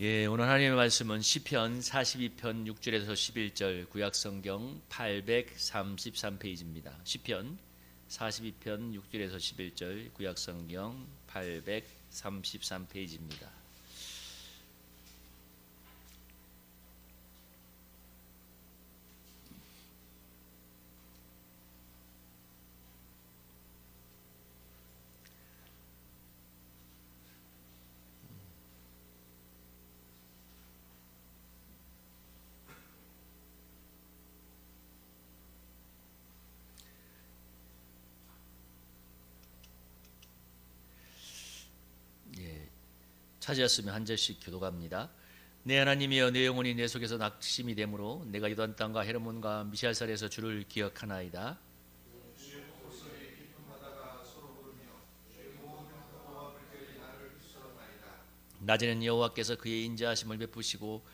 예, 오늘 하나님의 말씀은 시편 42편 6절에서 11절 구약성경 833페이지입니다. 시편 42편 6절에서 11절 구약성경 833페이지입니다. 찾으셨으면 한 절씩 교독합니다. 내 하나님이여, 내 영혼이 내 속에서 낙심이 되므로 내가 유단 땅과 헤르몬과 미샬살에서 주를 기억하나이다. 낮에는 여호와께서 그의 인자하심을 베푸시고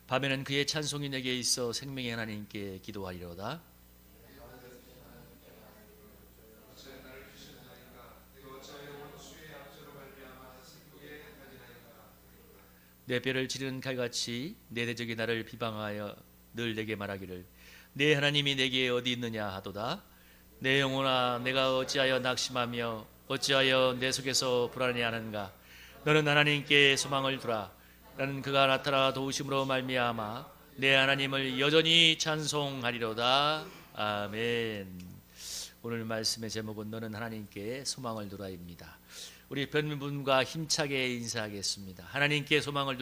밤에는 그의 찬송이 내게 있어 생명의 하나님께 기도하리로다. 내 뼈를 찌르는 칼같이 내 대적이 나를 비방하여 늘 내게 말하기를 내 하나님이 내게 어디 있느냐 하도다. 내 영혼아, 내가 어찌하여 낙심하며 어찌하여 내 속에서 불안해하는가. 너는 하나님께 소망을 두라. 나는 그가 나타나 도우심으로 말미암아 내 하나님을 여전히 찬송하리로다. 아멘. 오늘 말씀의 제목은 너는 하나님께 소망을 두라입니다. 우리 변민분과 힘차게 인사하겠습니다. 하나님께 소망을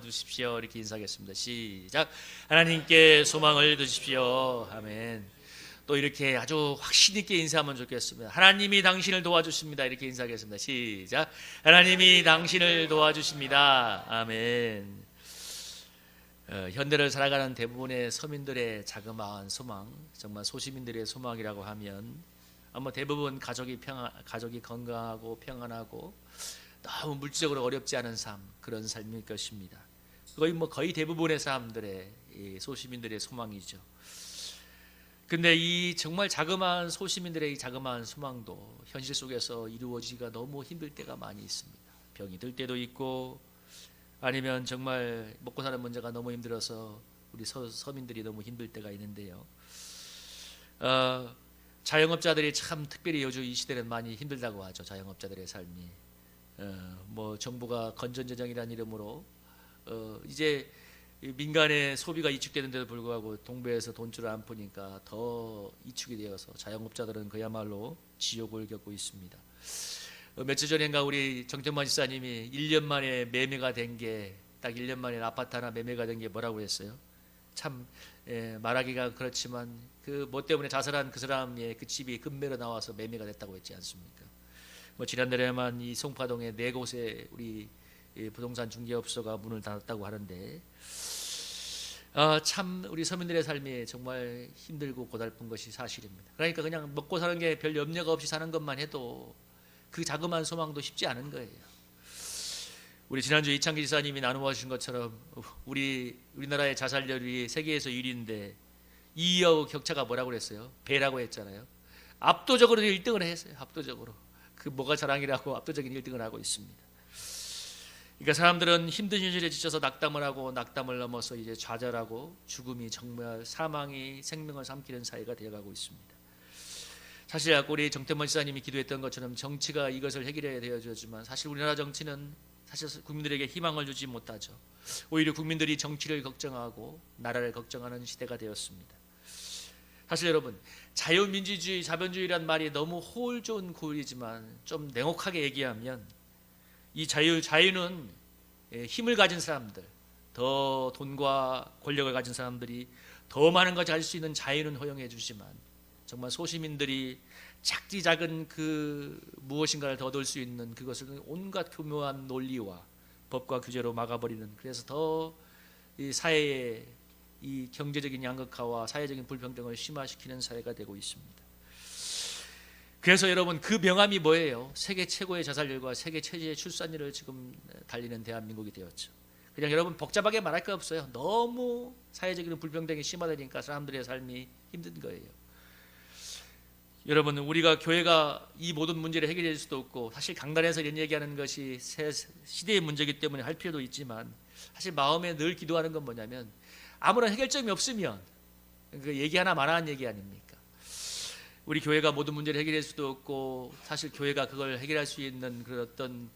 두십시오. 이렇게 인사하겠습니다. 시작. 하나님께 소망을 두십시오. 아멘. 또 이렇게 아주 확신 있게 인사하면 좋겠습니다. 하나님이 당신을 도와주십니다. 이렇게 인사하겠습니다. 시작. 하나님이 당신을 도와주십니다. 아멘. 현대를 살아가는 대부분의 서민들의 자그마한 소망, 정말 소시민들의 소망이라고 하면 아마 대부분 가족이 건강하고 평안하고 너무 물질적으로 어렵지 않은 삶, 그런 삶일 것입니다. 거의 대부분의 사람들의 소시민들의 소망이죠. 근데 이 정말 자그마한 소시민들의 이 자그마한 소망도 현실 속에서 이루어지기가 너무 힘들 때가 많이 있습니다. 병이 들 때도 있고, 아니면 정말 먹고 사는 문제가 너무 힘들어서 우리 서민들이 너무 힘들 때가 있는데요. 자영업자들이 참 특별히 요즘 이 시대는 많이 힘들다고 하죠. 자영업자들의 삶이 정부가 건전재정이라는 이름으로 이제 민간의 소비가 이축되는데도 불구하고 동부에서 돈줄을 안 푸니까 더 이축이 되어서 자영업자들은 그야말로 지옥을 겪고 있습니다. 며칠 전인가 우리 정태만 지사님이 1년 만에 매매가 된 게 딱 1년 만에 아파트 하나 매매가 된 게 뭐라고 했어요? 참 말하기가 그렇지만 그 뭐 때문에 자살한 그 사람의 그 집이 급매로 나와서 매매가 됐다고 했지 않습니까? 지난달에만 이 송파동에 4곳에 우리 부동산 중개업소가 문을 닫았다고 하는데 참 우리 서민들의 삶이 정말 힘들고 고달픈 것이 사실입니다. 그러니까 그냥 먹고 사는 게 별 염려가 없이 사는 것만 해도 그 자그마한 소망도 쉽지 않은 거예요. 우리 지난주 이창기 지사님이 나누어 주신 것처럼 우리나라의 자살률이 세계에서 1위인데 2위하고 격차가 뭐라고 그랬어요? 배라고 했잖아요. 압도적으로 1등을 했어요. 압도적으로. 그 뭐가 자랑이라고 압도적인 1등을 하고 있습니다. 그러니까 사람들은 힘든 현실에 지쳐서 낙담을 하고 낙담을 넘어서 이제 좌절하고 죽음이 정말 사망이 생명을 삼키는 사회가 되어가고 있습니다. 사실 아까 우리 정태만 지사님이 기도했던 것처럼 정치가 이것을 해결해야 되어주지만 사실 우리나라 정치는 사실 국민들에게 희망을 주지 못하죠. 오히려 국민들이 정치를 걱정하고 나라를 걱정하는 시대가 되었습니다. 사실 여러분, 자유민주주의, 자본주의란 말이 너무 호울 좋은 구호이지만 좀 냉혹하게 얘기하면 이 자유는 힘을 가진 사람들, 더 돈과 권력을 가진 사람들이 더 많은 것을 가질 수 있는 자유는 허용해 주지만 정말 소시민들이 작은 그 무엇인가를 더 얻을 수 있는 그것을 온갖 교묘한 논리와 법과 규제로 막아버리는, 그래서 더 이 사회의 이 경제적인 양극화와 사회적인 불평등을 심화시키는 사회가 되고 있습니다. 그래서 여러분, 그 명암이 뭐예요? 세계 최고의 자살률과 세계 최저의 출산율을 지금 달리는 대한민국이 되었죠. 그냥 여러분 복잡하게 말할 거 없어요. 너무 사회적인 불평등이 심화되니까 사람들의 삶이 힘든 거예요. 여러분, 우리가 교회가 이 모든 문제를 해결할 수도 없고, 사실 강단에서 이런 얘기하는 것이 새 시대의 문제이기 때문에 할 필요도 있지만, 사실 마음에 늘 기도하는 건 뭐냐면 아무런 해결점이 없으면 그 얘기 하나 말하는 얘기 아닙니까? 우리 교회가 모든 문제를 해결할 수도 없고, 사실 교회가 그걸 해결할 수 있는 그런 어떤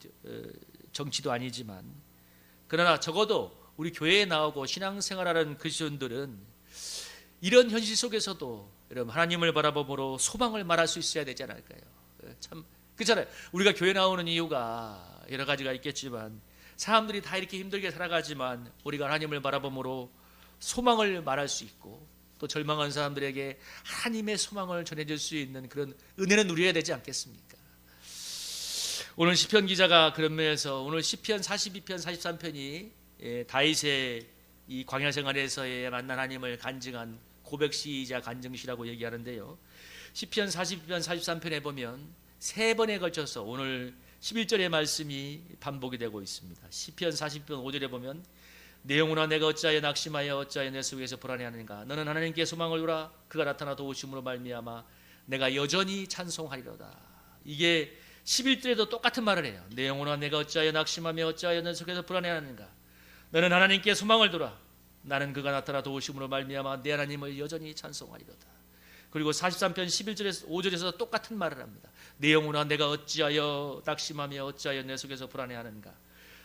정치도 아니지만, 그러나 적어도 우리 교회에 나오고 신앙생활하는 그리스도인들은 이런 현실 속에서도 여러분 하나님을 바라봄으로 소망을 말할 수 있어야 되지 않을까요? 참 그렇잖아요. 우리가 교회 나오는 이유가 여러 가지가 있겠지만, 사람들이 다 이렇게 힘들게 살아가지만 우리가 하나님을 바라봄으로 소망을 말할 수 있고, 또 절망한 사람들에게 하나님의 소망을 전해줄 수 있는 그런 은혜는 누려야 되지 않겠습니까? 오늘 시편 기자가 그런 면에서 오늘 시편 42편 43편이 다윗의 이 광야 생활에서의 만난 하나님을 간증한 고백시이자 간증시라고 얘기하는데요, 시편 42편 43편에 보면 세 번에 걸쳐서 오늘 11절의 말씀이 반복이 되고 있습니다. 시편 40편 5절에 보면 내 영혼아 내가 어찌하여 낙심하여 어찌하여 내 속에서 불안해하는가. 너는 하나님께 소망을 두라. 그가 나타나 도우심으로 말미암아 내가 여전히 찬송하리로다. 이게 11절에도 똑같은 말을 해요. 내 영혼아 내가 어찌하여 낙심하며 어찌하여 내 속에서 불안해하는가. 너는 하나님께 소망을 두라. 나는 그가 나타나 도우심으로 말미암아 내 하나님을 여전히 찬송하리로다. 그리고 43편 11절에서 5절에서 똑같은 말을 합니다. 내 영혼아 내가 어찌하여 낙심하며 어찌하여 내 속에서 불안해하는가.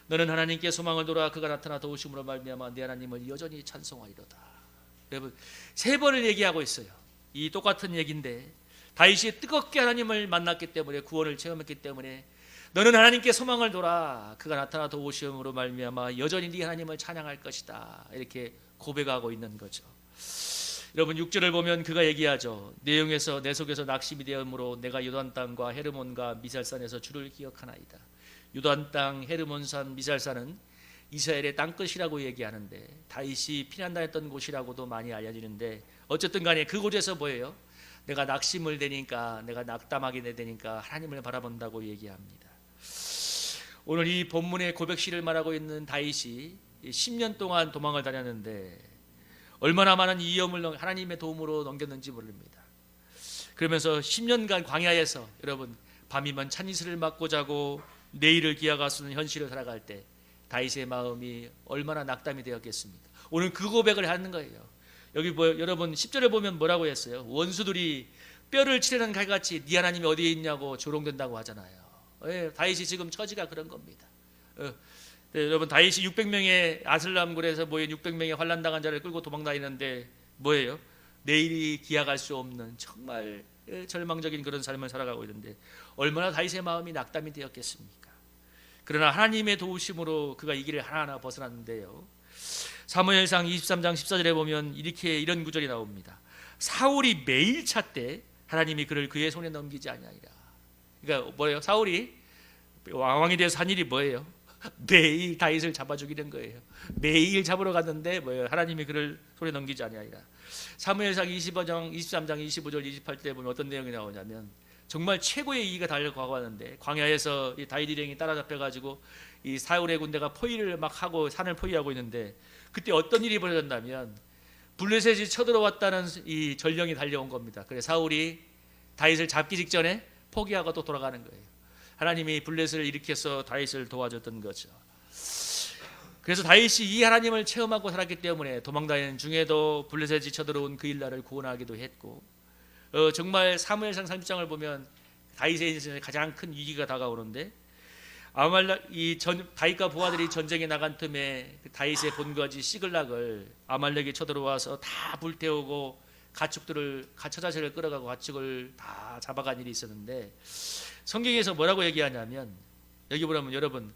너는 하나님께 소망을 두라. 그가 나타나 도우심으로 말미암아 내 하나님을 여전히 찬송하리로다. 여러분 세 번을 얘기하고 있어요. 이 똑같은 얘기인데, 다윗이 뜨겁게 하나님을 만났기 때문에, 구원을 체험했기 때문에 너는 하나님께 소망을 두라. 그가 나타나 도우심으로 말미암아 여전히 네 하나님을 찬양할 것이다. 이렇게 고백하고 있는 거죠. 여러분 6절을 보면 그가 얘기하죠. 내 영에서 내 속에서 낙심이 되므로 내가 요단 땅과 헤르몬과 미살산에서 주를 기억하나이다. 요단 땅, 헤르몬산, 미살산은 이스라엘의 땅끝이라고 얘기하는데, 다윗이 피난다했던 곳이라고도 많이 알려지는데, 어쨌든 간에 그곳에서 뭐예요? 내가 낙심을 되니까, 내가 낙담하게 되니까 하나님을 바라본다고 얘기합니다. 오늘 이 본문의 고백시를 말하고 있는 다윗이 10년 동안 도망을 다녔는데 얼마나 많은 위험을 하나님의 도움으로 넘겼는지 모릅니다. 그러면서 10년간 광야에서 여러분 밤이면 찬이슬을 맞고 자고 내일을 기약할 수 있는 현실을 살아갈 때 다윗의 마음이 얼마나 낙담이 되었겠습니까? 오늘 그 고백을 하는 거예요. 여기 여러분 10절에 보면 뭐라고 했어요? 원수들이 뼈를 치려는 칼같이 네 하나님이 어디에 있냐고 조롱된다고 하잖아요. 다윗이 지금 처지가 그런 겁니다. 여러분 다윗이 600명의 아슬람굴에서 모인 600명의 환난당한 자를 끌고 도망다니는데 뭐예요? 내일이 기약할 수 없는 정말 절망적인 그런 삶을 살아가고 있는데 얼마나 다윗의 마음이 낙담이 되었겠습니까? 그러나 하나님의 도우심으로 그가 이 길을 하나하나 벗어났는데요, 사무엘상 23장 14절에 보면 이런 구절이 나옵니다. 사울이 매일 찾되 하나님이 그를 그의 손에 넘기지 아니하리라. 그러니까 뭐예요? 사울이 왕이 돼서 한 일이 뭐예요? 매일 다윗을 잡아 죽이는 거예요. 매일 잡으러 갔는데 뭐예요? 하나님이 그를 손에 넘기지 아니하리라. 사무엘상 25장 23장 25절 28절에 보면 어떤 내용이 나오냐면 정말 최고의 이기가 달려가고 하는데 광야에서 이 다윗 일행이 따라잡혀가지고 이 사울의 군대가 포위를 막 하고 산을 포위하고 있는데, 그때 어떤 일이 벌어졌냐면 블레셋이 쳐들어왔다는 이 전령이 달려온 겁니다. 그래서 사울이 다윗을 잡기 직전에 포기하고 또 돌아가는 거예요. 하나님이 블레셋을 일으켜서 다윗을 도와줬던 거죠. 그래서 다윗이 이 하나님을 체험하고 살았기 때문에 도망다니는 중에도 블레셋이 쳐들어온 그 일날을 구원하기도 했고, 정말 사무엘상 30장을 보면 다윗의 인생에 가장 큰 위기가 다가오는데, 다윗과 부하들이 전쟁에 나간 틈에 다윗의 본거지 시글락을 아말렉이 쳐들어와서 다 불태우고 가처자식을 끌어가고 가축을 다 잡아간 일이 있었는데, 성경에서 뭐라고 얘기하냐면 여기 보면 여러분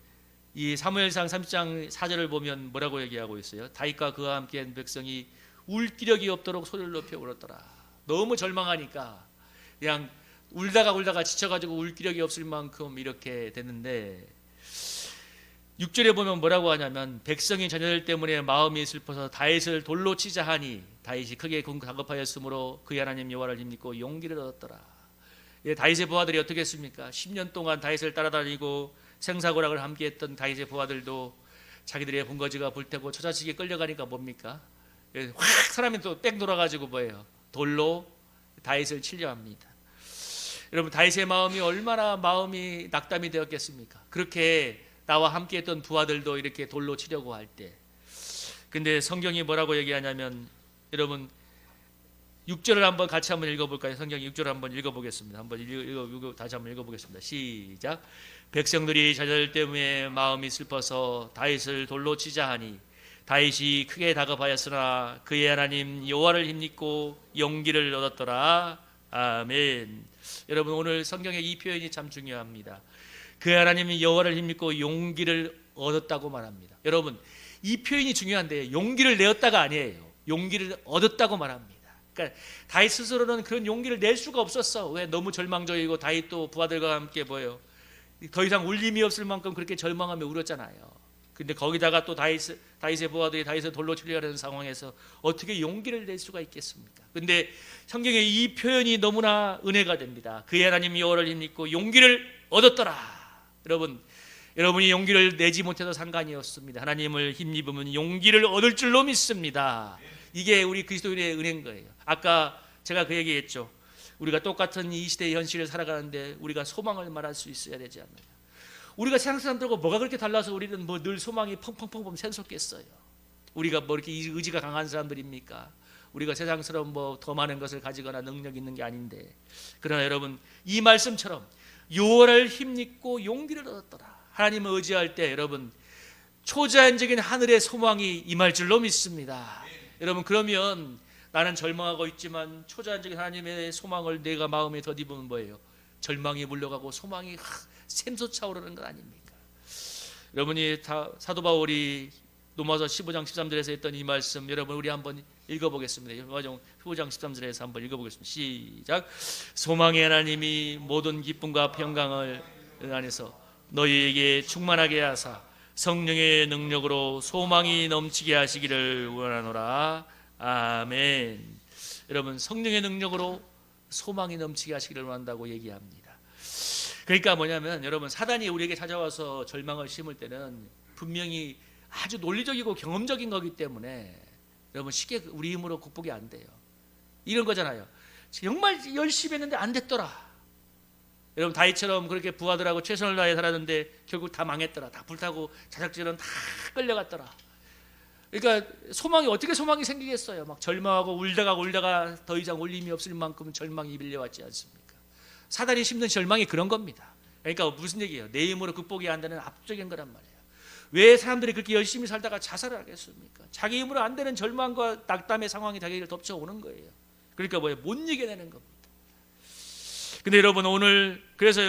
이 사무엘상 30장 4절을 보면 뭐라고 얘기하고 있어요? 다윗과 그와 함께한 백성이 울 기력이 없도록 소리를 높여 울었더라. 너무 절망하니까 그냥 울다가 지쳐가지고 울 기력이 없을 만큼 이렇게 됐는데, 6절에 보면 뭐라고 하냐면 백성이 자녀들 때문에 마음이 슬퍼서 다윗을 돌로 치자 하니 다윗이 크게 다급하였으므로 그의 하나님 여호와를 힘입고 용기를 얻었더라. 다윗의 부하들이 어떻게 했습니까? 10년 동안 다윗을 따라다니고 생사고락을 함께했던 다윗의 부하들도 자기들의 본거지가 불태고 처자식이 끌려가니까 뭡니까? 확 사람이 또 땡 돌아가지고 뭐예요? 돌로 다윗을 치려 합니다. 여러분 다윗의 마음이 얼마나 마음이 낙담이 되었겠습니까? 그렇게 나와 함께했던 부하들도 이렇게 돌로 치려고 할 때. 근데 성경이 뭐라고 얘기하냐면 여러분 6절을 한번 같이 한번 읽어볼까요? 성경 6절을 한번 읽어보겠습니다. 다시 한번 읽어보겠습니다. 시작. 백성들이 자절 때문에 마음이 슬퍼서 다윗을 돌로 치자 하니 다윗이 크게 다급하였으나 그의 하나님 여호와를 힘입고 용기를 얻었더라. 아멘. 여러분 오늘 성경의 이 표현이 참 중요합니다. 그의 하나님 여호와를 힘입고 용기를 얻었다고 말합니다. 여러분 이 표현이 중요한데 용기를 내었다가 아니에요. 용기를 얻었다고 말합니다. 그러니까 다윗 스스로는 그런 용기를 낼 수가 없었어. 왜? 너무 절망적이고 다윗도 부하들과 함께 더 이상 울림이 없을 만큼 그렇게 절망하며 울었잖아요. 근데 거기다가 또 다윗의 부하들이 다윗을 돌로 치려고 하는 상황에서 어떻게 용기를 낼 수가 있겠습니까? 근데 성경의 이 표현이 너무나 은혜가 됩니다. 그의 하나님 여호와를 힘입고 용기를 얻었더라. 여러분이 용기를 내지 못해도 상관이 없습니다. 하나님을 힘입으면 용기를 얻을 줄로 믿습니다. 이게 우리 그리스도인의 은혜인 거예요. 아까 제가 그 얘기했죠. 우리가 똑같은 이 시대의 현실을 살아가는데 우리가 소망을 말할 수 있어야 되지 않느냐. 우리가 세상 사람들과 뭐가 그렇게 달라서 우리는 뭐 늘 소망이 펑펑펑 샘솟겠어요. 우리가 뭐 이렇게 의지가 강한 사람들입니까? 우리가 세상스러운 뭐 더 많은 것을 가지거나 능력 있는 게 아닌데. 그러나 여러분 이 말씀처럼 여호와를 힘입고 용기를 얻었더라. 하나님을 의지할 때 여러분 초자연적인 하늘의 소망이 임할 줄로 믿습니다. 여러분 그러면 나는 절망하고 있지만 초자연적인 하나님의 소망을 내가 마음에 덧입으면 뭐예요? 절망이 물러가고 소망이 샘솟아오르는 것 아닙니까? 여러분이 사도 바울이 로마서 15장 13절에서 했던 이 말씀 여러분 우리 한번 읽어보겠습니다. 로마서 15장 13절에서 한번 읽어보겠습니다. 시작. 소망의 하나님이 모든 기쁨과 평강을 안에서 너희에게 충만하게 하사 성령의 능력으로 소망이 넘치게 하시기를 원하노라. 아멘. 여러분 성령의 능력으로 소망이 넘치게 하시기를 원한다고 얘기합니다. 그러니까 뭐냐면 여러분 사단이 우리에게 찾아와서 절망을 심을 때는 분명히 아주 논리적이고 경험적인 거기 때문에 여러분 쉽게 우리 힘으로 극복이 안 돼요. 이런 거잖아요. 정말 열심히 했는데 안 됐더라. 여러분 다윗처럼 그렇게 부하들하고 최선을 다해 살았는데 결국 다 망했더라. 다 불타고 자작질은 다 끌려갔더라. 그러니까 어떻게 소망이 생기겠어요? 막 절망하고 울다가 더 이상 울림이 없을 만큼 절망이 밀려왔지 않습니까? 사단이 심는 절망이 그런 겁니다. 그러니까 무슨 얘기예요? 내 힘으로 극복이 안 되는 압도적인 거란 말이에요. 왜 사람들이 그렇게 열심히 살다가 자살을 하겠습니까? 자기 힘으로 안 되는 절망과 낙담의 상황이 자기를 덮쳐오는 거예요. 그러니까 뭐예요? 못 이겨내는 겁니다. 근데 여러분 오늘 그래서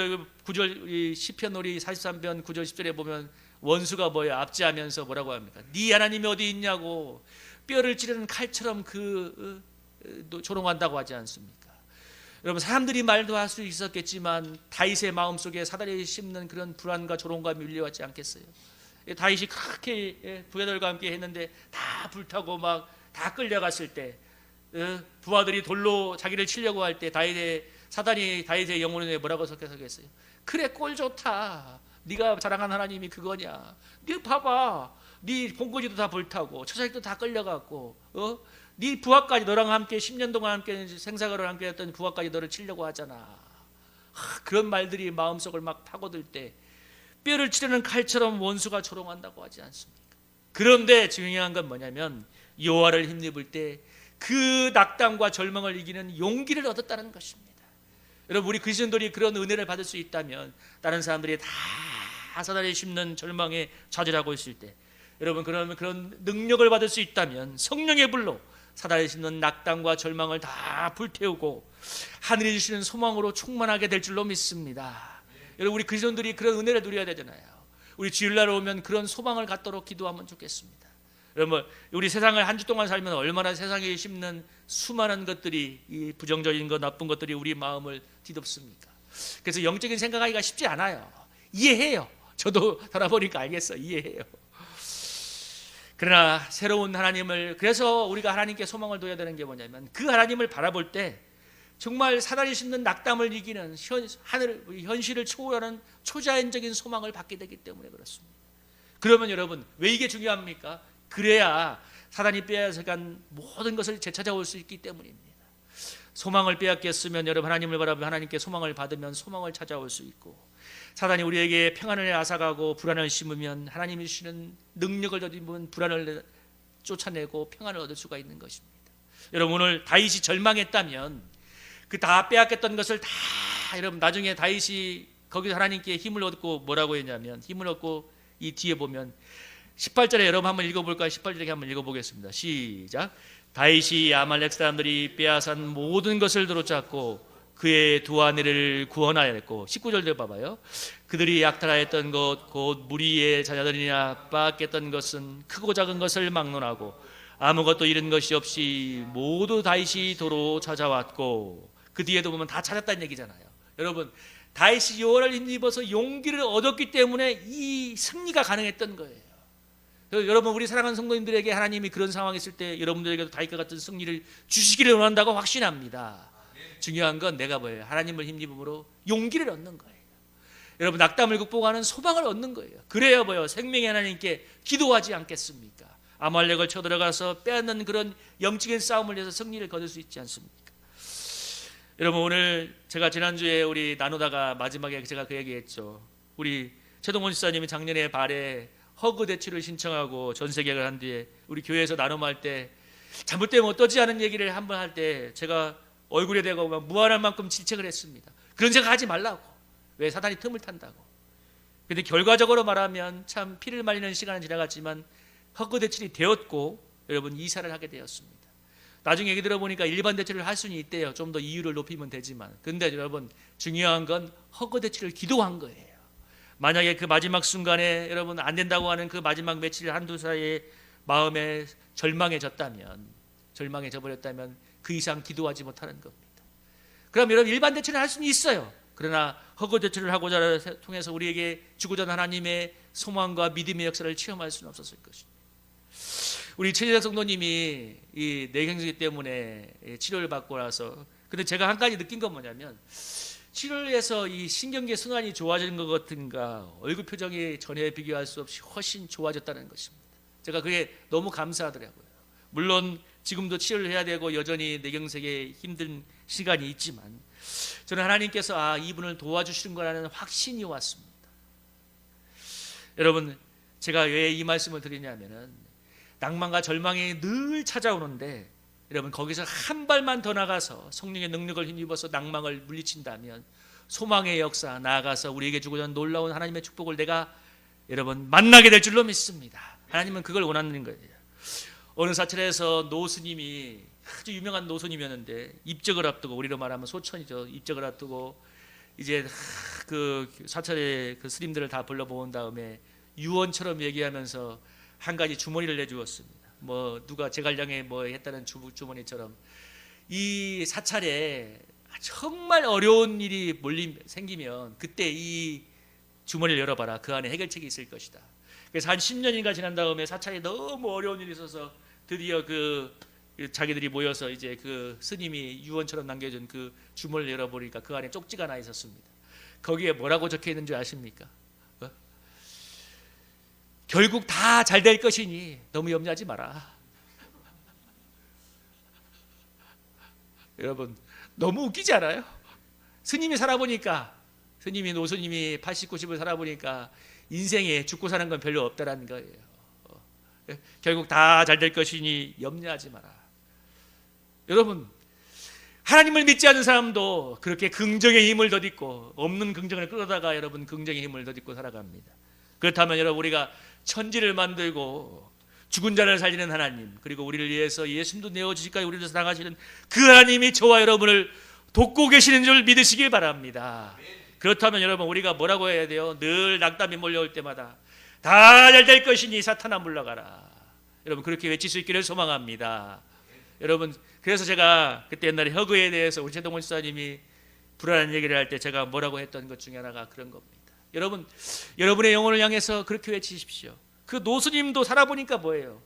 9절 시편 우리 43편 9절 10절에 보면 원수가 뭐예요? 압제하면서 뭐라고 합니까? 네 하나님이 어디 있냐고 뼈를 찌르는 칼처럼 조롱한다고 하지 않습니까? 여러분 사람들이 말도 할 수 있었겠지만 다윗의 마음속에 사단이 심는 그런 불안과 조롱감이 밀려왔지 않겠어요? 다윗이 그렇게 부하들과 함께 했는데 다 불타고 막 다 끌려갔을 때 부하들이 돌로 자기를 치려고 할 때 사단이 다윗의 영혼에 뭐라고 섞였어요? 그래 꼴 좋다. 네가 자랑한 하나님이 그거냐? 네 봐봐. 네 본거지도 다 불타고 처자식도 다 끌려갔고 네 부하까지 너랑 함께 10년 동안 함께 생사거를 함께 했던 부하까지 너를 치려고 하잖아. 그런 말들이 마음속을 막 파고들 때 뼈를 찌르는 칼처럼 원수가 조롱한다고 하지 않습니까? 그런데 중요한 건 뭐냐면 여호와를 힘입을 때 그 낙담과 절망을 이기는 용기를 얻었다는 것입니다. 여러분 우리 그리스도인들이 그런 은혜를 받을 수 있다면 다른 사람들이 다 사단이 심는 절망에 좌절하고 있을 때 여러분 그런 능력을 받을 수 있다면 성령의 불로 사단이 심는 낙담과 절망을 다 불태우고 하늘이 주시는 소망으로 충만하게 될 줄로 믿습니다. 여러분 우리 그리스도인들이 그런 은혜를 누려야 되잖아요. 우리 주일날 오면 그런 소망을 갖도록 기도하면 좋겠습니다. 여러분 우리 세상을 한 주 동안 살면 얼마나 세상에 심는 수많은 것들이 이 부정적인 것 나쁜 것들이 우리 마음을 뒤덮습니까? 그래서 영적인 생각하기가 쉽지 않아요. 이해해요. 저도 살아보니까 알겠어요. 이해해요. 그러나 새로운 하나님을 그래서 우리가 하나님께 소망을 둬야 되는 게 뭐냐면 그 하나님을 바라볼 때 정말 사단이 심는 낙담을 이기는 현실을 초월하는 초자연적인 소망을 받게 되기 때문에 그렇습니다. 그러면 여러분 왜 이게 중요합니까? 그래야 사단이 빼앗아간 모든 것을 되찾아올 수 있기 때문입니다. 소망을 빼앗겼으면 여러분 하나님을 바라보며 하나님께 소망을 받으면 소망을 찾아올 수 있고, 사단이 우리에게 평안을 앗아가고 불안을 심으면 하나님이 주시는 능력을 더디면 불안을 쫓아내고 평안을 얻을 수가 있는 것입니다. 여러분 오늘 다윗이 절망했다면 그 다 빼앗겼던 것을 다 여러분 나중에 다윗이 거기서 하나님께 힘을 얻고 뭐라고 했냐면, 힘을 얻고 이 뒤에 보면 18절에 여러분 한번 읽어볼까요? 18절에 한번 읽어보겠습니다. 시작. 다윗이 아말렉 사람들이 빼앗은 모든 것을 도로잡고 그의 두 아내를 구원하였고, 19절도 봐봐요. 그들이 약탈하였던 것 곧 무리의 자녀들이나 빼앗겼던 것은 크고 작은 것을 막론하고 아무것도 잃은 것이 없이 모두 다윗이 도로 찾아왔고, 그 뒤에도 보면 다 찾았다는 얘기잖아요. 여러분 다윗이 여호와를 힘입어서 용기를 얻었기 때문에 이 승리가 가능했던 거예요. 여러분 우리 사랑하는 성도님들에게 하나님이 그런 상황이 있을 때 여러분들에게도 다윗과 같은 승리를 주시기를 원한다고 확신합니다. 중요한 건 내가 뭐예요? 하나님을 힘입음으로 용기를 얻는 거예요. 여러분 낙담을 극복하는 소망을 얻는 거예요. 그래야 뭐예요? 생명의 하나님께 기도하지 않겠습니까? 아말렉을 쳐들어가서 빼앗는 그런 영적인 싸움을 해서 승리를 거둘 수 있지 않습니까? 여러분 오늘 제가 지난주에 우리 나누다가 마지막에 제가 그 얘기했죠. 우리 최동원 집사님이 작년에 발에 허그 대출을 신청하고 전세 계약을 한 뒤에 우리 교회에서 나눔할 때 잘못되면 어떠지 하는 얘기를 한번 할 때 제가 얼굴에 대고 무한할 만큼 질책을 했습니다. 그런 생각하지 말라고. 왜? 사단이 틈을 탄다고. 근데 결과적으로 말하면 참 피를 말리는 시간은 지나갔지만 허그 대출이 되었고 여러분 이사를 하게 되었습니다. 나중에 얘기 들어보니까 일반 대출을 할 수는 있대요. 좀 더 이율을 높이면 되지만. 근데 여러분 중요한 건 허그 대출을 기도한 거예요. 만약에 그 마지막 순간에 여러분 안 된다고 하는 그 마지막 며칠 한두 사이에 마음에 절망해졌다면, 절망해져버렸다면 그 이상 기도하지 못하는 겁니다. 그럼 여러분 일반 대출을 할 수는 있어요. 그러나 허그 대출을 하고자 통해서 우리에게 주고자 하는 하나님의 소망과 믿음의 역사를 체험할 수는 없었을 것입니다. 우리 최재석 성도님이 이 뇌경색 때문에 치료를 받고 나서, 근데 제가 한 가지 느낀 건 뭐냐면 치료를 해서 이 신경계 순환이 좋아지는 것 같은가, 얼굴 표정이 전에 비교할 수 없이 훨씬 좋아졌다는 것입니다. 제가 그게 너무 감사하더라고요. 물론 지금도 치료를 해야 되고 여전히 뇌경색에 힘든 시간이 있지만 저는 하나님께서 이분을 도와주시는 거라는 확신이 왔습니다. 여러분 제가 왜 이 말씀을 드리냐면은 낭만과 절망이 늘 찾아오는데 여러분 거기서 한 발만 더 나가서 성령의 능력을 힘입어서 낭망을 물리친다면 소망의 역사, 나아가서 우리에게 주고자 하는 놀라운 하나님의 축복을 내가 여러분 만나게 될 줄로 믿습니다. 하나님은 그걸 원하는 거예요. 어느 사찰에서 노스님이 아주 유명한 노스님이었는데 입적을 앞두고, 우리로 말하면 소천이죠. 입적을 앞두고 이제 그 사찰의 그 스님들을 다 불러모은 다음에 유언처럼 얘기하면서 한 가지 주머니를 내주었습니다. 뭐 누가 제갈량에 뭐 했다는 주머니처럼 이 사찰에 정말 어려운 일이 생기면 그때 이 주머니를 열어봐라. 그 안에 해결책이 있을 것이다. 그래서 한 10년인가 지난 다음에 사찰에 너무 어려운 일이 있어서 드디어 그 자기들이 모여서 이제 그 스님이 유언처럼 남겨준 그 주머니를 열어보니까 그 안에 쪽지가 하나 있었습니다. 거기에 뭐라고 적혀 있는 줄 아십니까? 결국 다 잘 될 것이니 너무 염려하지 마라. 여러분 너무 웃기지 않아요? 스님이 살아보니까, 스님이 노스님이 80, 90을 살아보니까 인생에 죽고 사는 건 별로 없다라는 거예요. 결국 다 잘 될 것이니 염려하지 마라. 여러분 하나님을 믿지 않는 사람도 그렇게 긍정의 힘을 덧입고 없는 긍정을 끌어다가 여러분 긍정의 힘을 덧입고 살아갑니다. 그렇다면 여러분 우리가 천지를 만들고 죽은 자를 살리는 하나님, 그리고 우리를 위해서 예수님도 내어주실까지 우리를 사랑하시는 그 하나님이 저와 여러분을 돕고 계시는 줄 믿으시길 바랍니다. 그렇다면 여러분 우리가 뭐라고 해야 돼요? 늘 낙담이 몰려올 때마다 다 잘 될 것이니 사탄아 물러가라. 여러분 그렇게 외칠 수 있기를 소망합니다. 여러분 그래서 제가 그때 옛날에 허그에 대해서 우리 최동원 집사님이 불안한 얘기를 할 때 제가 뭐라고 했던 것 중에 하나가 그런 겁니다. 여러분 여러분의 영혼을 향해서 그렇게 외치십시오. 그 노스님도 살아보니까 뭐예요?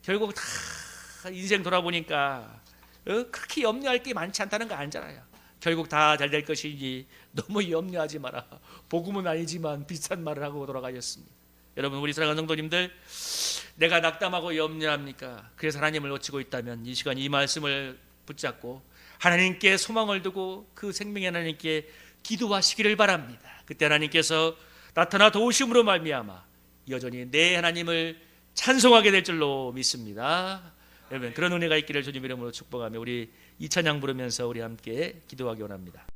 결국 다 인생 돌아보니까 그렇게 염려할 게 많지 않다는 거 알잖아요. 결국 다 잘 될 것이니 너무 염려하지 마라. 복음은 아니지만 비슷한 말을 하고 돌아가셨습니다. 여러분 우리 사랑하는 성도님들, 내가 낙담하고 염려합니까? 그래서 하나님을 놓치고 있다면 이 시간 이 말씀을 붙잡고 하나님께 소망을 두고 그 생명의 하나님께 기도하시기를 바랍니다. 그때 하나님께서 나타나 도우심으로 말미암아 여전히 내 하나님을 찬송하게 될 줄로 믿습니다. 여러분, 그런 은혜가 있기를 주님 이름으로 축복하며 우리 이 찬양 부르면서 우리 함께 기도하기 원합니다.